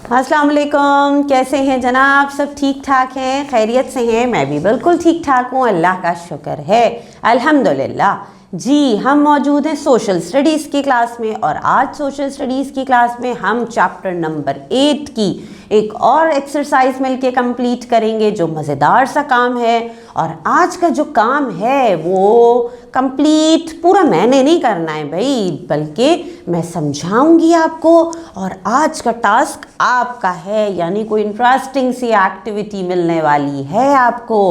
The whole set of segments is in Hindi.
अस्सलाम वालेकुम, कैसे हैं जनाब? सब ठीक ठाक हैं, खैरियत से हैं? मैं भी बिल्कुल ठीक ठाक हूँ, अल्लाह का शुक्र है, अल्हम्दुलिल्लाह। जी, हम मौजूद हैं सोशल स्टडीज़ की क्लास में और आज सोशल स्टडीज़ की क्लास में हम चैप्टर नंबर 8 की एक और एक्सरसाइज मिलके कंप्लीट करेंगे जो मज़ेदार सा काम है। और आज का जो काम है वो कंप्लीट पूरा मैंने नहीं करना है भाई, बल्कि मैं समझाऊंगी आपको और आज का टास्क आपका है, यानी कोई इंटरेस्टिंग सी एक्टिविटी मिलने वाली है आपको।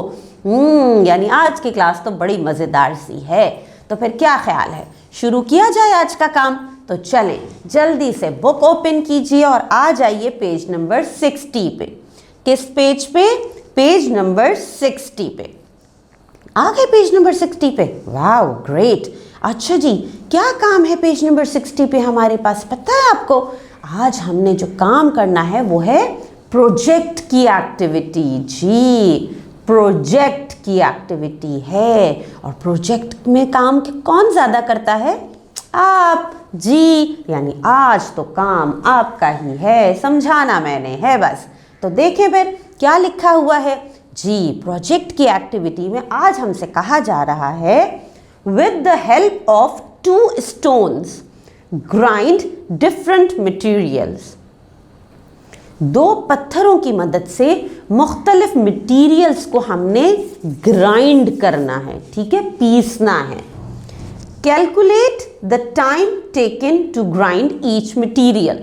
यानी आज की क्लास तो बड़ी मज़ेदार सी है। तो फिर क्या ख्याल है, शुरू किया जाए आज का काम? तो चलें, जल्दी से बुक ओपन कीजिए और आ जाइए पेज नंबर 60 पे। किस पेज पे? पेज नंबर 60 पे। आ गए पेज नंबर 60 पे? वाह ग्रेट। अच्छा जी, क्या काम है पेज नंबर 60 पे हमारे पास, पता है आपको? आज हमने जो काम करना है वो है प्रोजेक्ट की एक्टिविटी। जी, प्रोजेक्ट की एक्टिविटी है। और प्रोजेक्ट में काम कौन ज़्यादा करता है? आप। जी, यानी आज तो काम आपका ही है, समझाना मैंने है बस। तो देखें फिर क्या लिखा हुआ है। जी, प्रोजेक्ट की एक्टिविटी में आज हमसे कहा जा रहा है, with the help of 2 stones grind different materials. 2 पत्थरों की मदद से मुख्तलिफ मटेरियल्स को हमने ग्राइंड करना है, ठीक है, पीसना है। Calculate the time taken to grind each material.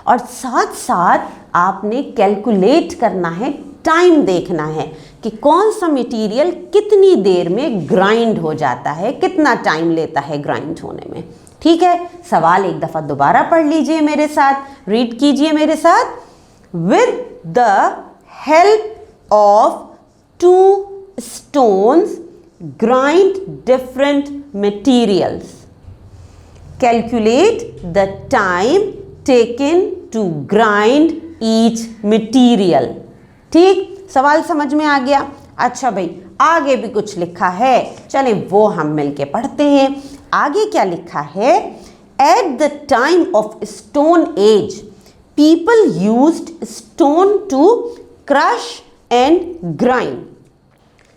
और साथ साथ आपने कैलकुलेट करना है, टाइम देखना है कि कौन सा मटेरियल कितनी देर में ग्राइंड हो जाता है, कितना टाइम लेता है ग्राइंड होने में। ठीक है, सवाल एक दफ़ा दोबारा पढ़ लीजिए मेरे साथ, रीड कीजिए मेरे साथ। With the help of 2 stones grind different materials. Calculate the time taken to grind each material. ठीक, सवाल समझ में आ गया? अच्छा भाई, आगे भी कुछ लिखा है, चलें वो हम मिलके पढ़ते हैं। आगे क्या लिखा है? At the time of Stone Age, people used stone to crush and grind.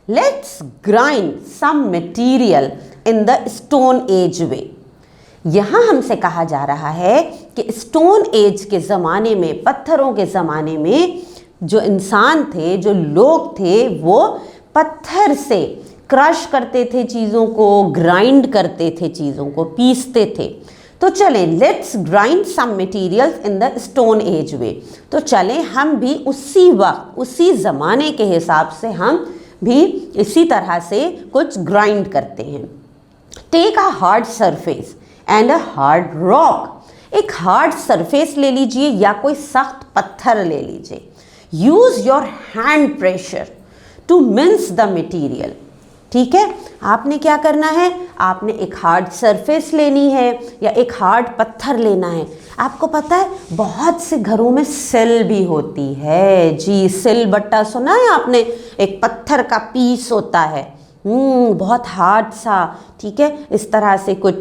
Let's grind some material in the Stone Age way. यहाँ हमसे कहा जा रहा है कि स्टोन एज के ज़माने में, पत्थरों के ज़माने में जो इंसान थे, जो लोग थे, वो पत्थर से क्रश करते थे चीज़ों को, ग्राइंड करते थे चीज़ों को, पीसते थे। तो चलें, let's grind some materials in the stone age way. तो चलें हम भी उसी वक्त, उसी ज़माने के हिसाब से हम भी इसी तरह से कुछ ग्राइंड करते हैं। Take a hard surface and a hard rock. एक हार्ड सरफेस ले लीजिए या कोई सख्त पत्थर ले लीजिए। Use your hand pressure to mince the material. ठीक है, आपने क्या करना है? आपने एक हार्ड सरफेस लेनी है या एक हार्ड पत्थर लेना है। आपको पता है बहुत से घरों में सिल भी होती है। जी, सिल बट्टा सुना है आपने? एक पत्थर का पीस होता है, बहुत हार्ड सा, ठीक है, इस तरह से कुछ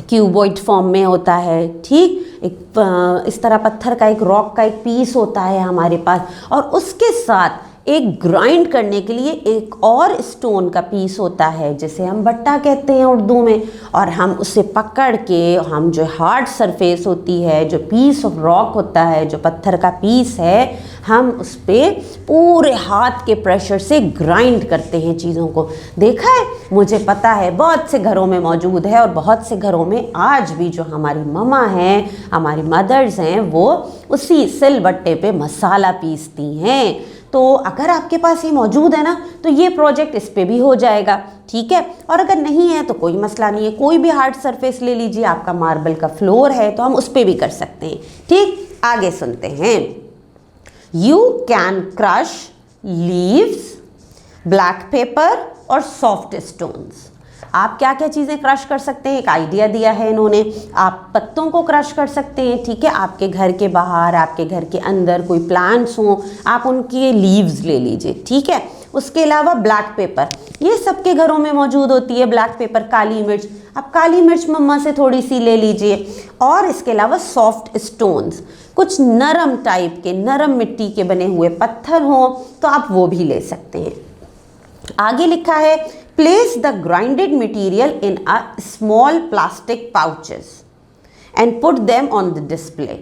क्यूबॉइड फॉर्म में होता है। ठीक, एक इस तरह पत्थर का, एक रॉक का एक पीस होता है हमारे पास, और उसके साथ एक ग्राइंड करने के लिए एक और स्टोन का पीस होता है जिसे हम बट्टा कहते हैं उर्दू में। और हम उसे पकड़ के, हम जो हार्ड सरफेस होती है, जो पीस ऑफ रॉक होता है, जो पत्थर का पीस है, हम उस पर पूरे हाथ के प्रेशर से ग्राइंड करते हैं चीज़ों को। देखा है, मुझे पता है बहुत से घरों में मौजूद है और बहुत से घरों में आज भी जो हमारी ममा हैं, हमारी मदर्स हैं, वो उसी सिल बट्टे पे मसाला पीसती हैं। तो अगर आपके पास ये मौजूद है ना, तो ये प्रोजेक्ट इस पे भी हो जाएगा। ठीक है, और अगर नहीं है तो कोई मसला नहीं है, कोई भी हार्ड सरफेस ले लीजिए, आपका मार्बल का फ्लोर है तो हम उस पे भी कर सकते हैं। ठीक, आगे सुनते हैं। You can crush leaves, black pepper और सॉफ्ट स्टोन्स। आप क्या क्या चीज़ें क्रश कर सकते हैं? एक आइडिया दिया है इन्होंने। आप पत्तों को क्रश कर सकते हैं, ठीक है, आपके घर के बाहर, आपके घर के अंदर कोई प्लांट्स हों, आप उनकी लीव्स ले लीजिए, ठीक है। उसके अलावा ब्लैक पेपर, ये सबके घरों में मौजूद होती है। ब्लैक पेपर, काली मिर्च, आप काली मिर्च मम्मा से थोड़ी सी ले लीजिए। और इसके अलावा सॉफ्ट स्टोन्स, कुछ नरम टाइप के, नरम मिट्टी के बने हुए पत्थर हों तो आप वो भी ले सकते हैं। आगे लिखा है place the grinded material in a small plastic pouches and put them on the display.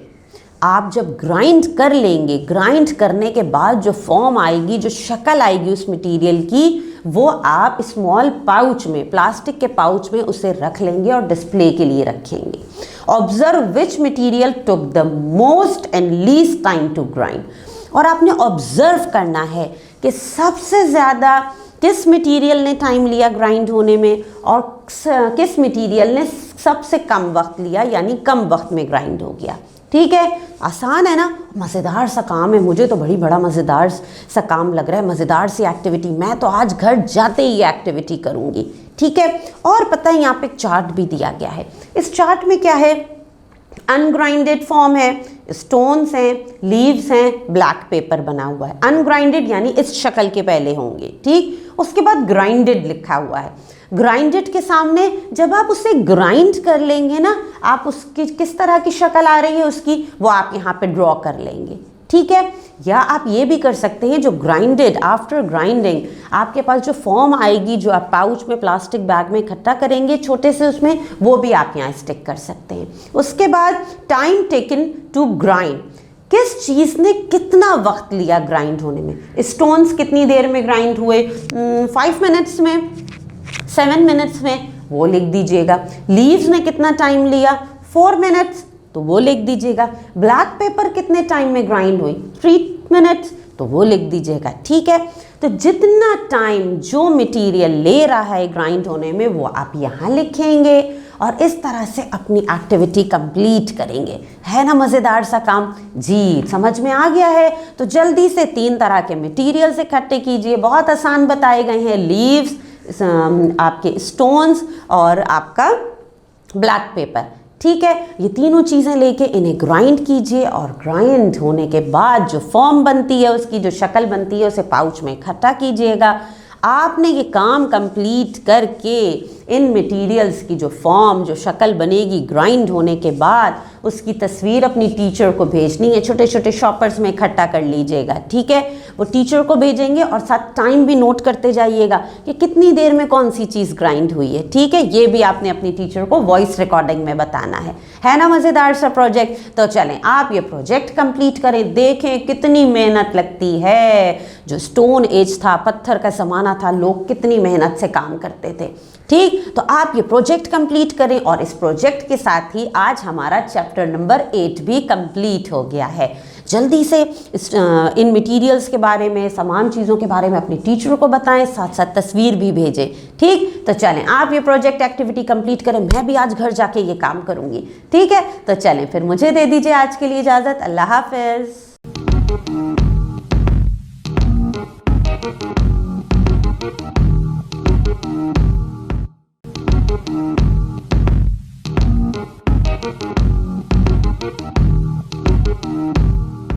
आप जब ग्राइंड कर लेंगे, ग्राइंड करने के बाद जो फॉर्म आएगी, जो शक्ल आएगी उस मटेरियल की, वो आप स्मॉल पाउच में, प्लास्टिक के पाउच में उसे रख लेंगे और डिस्प्ले के लिए रखेंगे। Observe which material took the most and least time to grind. और आपने ऑब्जर्व करना है कि सबसे ज़्यादा किस मटेरियल ने टाइम लिया ग्राइंड होने में और किस मटेरियल ने सबसे कम वक्त लिया, यानी कम वक्त में ग्राइंड हो गया। ठीक है, आसान है ना, मज़ेदार सा काम है। मुझे तो बड़ा मज़ेदार सा काम लग रहा है, मज़ेदार सी एक्टिविटी। मैं तो आज घर जाते ही ये एक्टिविटी करूँगी। ठीक है, और पता है यहाँ पे एक चार्ट भी दिया गया है। इस चार्ट में क्या है, अनग्राइंडेड फॉर्म है, स्टोन्स हैं, लीव्स हैं, ब्लैक पेपर बना हुआ है। अनग्राइंडेड यानी इस शक्ल के पहले होंगे, ठीक। उसके बाद ग्राइंडेड लिखा हुआ है। ग्राइंडेड के सामने जब आप उसे ग्राइंड कर लेंगे ना, आप उसकी किस तरह की शक्ल आ रही है उसकी, वो आप यहाँ पे ड्रॉ कर लेंगे। ठीक है, या आप ये भी कर सकते हैं, जो ग्राइंडेड, आफ्टर ग्राइंडिंग आपके पास जो फॉर्म आएगी, जो आप पाउच में, प्लास्टिक बैग में इकट्ठा करेंगे छोटे से, उसमें वो भी आप यहाँ स्टिक कर सकते हैं। उसके बाद टाइम टेकन टू ग्राइंड, किस चीज़ ने कितना वक्त लिया ग्राइंड होने में। स्टोन्स कितनी देर में ग्राइंड हुए, 5 मिनट्स में, 7 मिनट्स में, वो लिख दीजिएगा। लीव्स ने कितना टाइम लिया, 4 मिनट्स, तो वो लिख दीजिएगा। ब्लैक पेपर कितने टाइम में ग्राइंड हुई, 3 मिनट्स, तो वो लिख दीजिएगा। ठीक है, तो जितना टाइम जो मटेरियल ले रहा है ग्राइंड होने में, वो आप यहाँ लिखेंगे और इस तरह से अपनी एक्टिविटी कंप्लीट करेंगे। है ना मज़ेदार सा काम? जी, समझ में आ गया है? तो जल्दी से 3 तरह के मटेरियल्स इकट्ठे कीजिए। बहुत आसान बताए गए हैं, लीव्स, आपके स्टोन्स और आपका ब्लैक पेपर। ठीक है, ये तीनों चीज़ें लेके इन्हें ग्राइंड कीजिए और ग्राइंड होने के बाद जो फॉर्म बनती है, उसकी जो शक्ल बनती है, उसे पाउच में इकट्ठा कीजिएगा। आपने ये काम कंप्लीट करके इन मटेरियल्स की जो फॉर्म, जो शक्ल बनेगी ग्राइंड होने के बाद, उसकी तस्वीर अपनी टीचर को भेजनी है। छोटे छोटे शॉपर्स में इकट्ठा कर लीजिएगा। ठीक है, वो टीचर को भेजेंगे और साथ टाइम भी नोट करते जाइएगा कि कितनी देर में कौन सी चीज़ ग्राइंड हुई है। ठीक है, ये भी आपने अपनी टीचर को वॉइस रिकॉर्डिंग में बताना है ना मज़ेदार सा प्रोजेक्ट? तो चलें आप ये प्रोजेक्ट कंप्लीट करें, देखें कितनी मेहनत लगती है। जो स्टोन एज था, पत्थर का ज़माना था, लोग कितनी मेहनत से काम करते थे। ठीक, तो आप ये प्रोजेक्ट कंप्लीट करें और इस प्रोजेक्ट के साथ ही आज हमारा चैप्टर नंबर 8 भी कंप्लीट हो गया है। जल्दी से इन मटेरियल्स के बारे में, तमाम चीज़ों के बारे में अपनी टीचर को बताएं, साथ साथ तस्वीर भी भेजें। ठीक, तो चलें आप ये प्रोजेक्ट एक्टिविटी कंप्लीट करें। मैं भी आज घर जाके ये काम करूँगी। ठीक है, तो चलें फिर मुझे दे दीजिए आज के लिए इजाज़त। अल्लाह हाफ़िज़।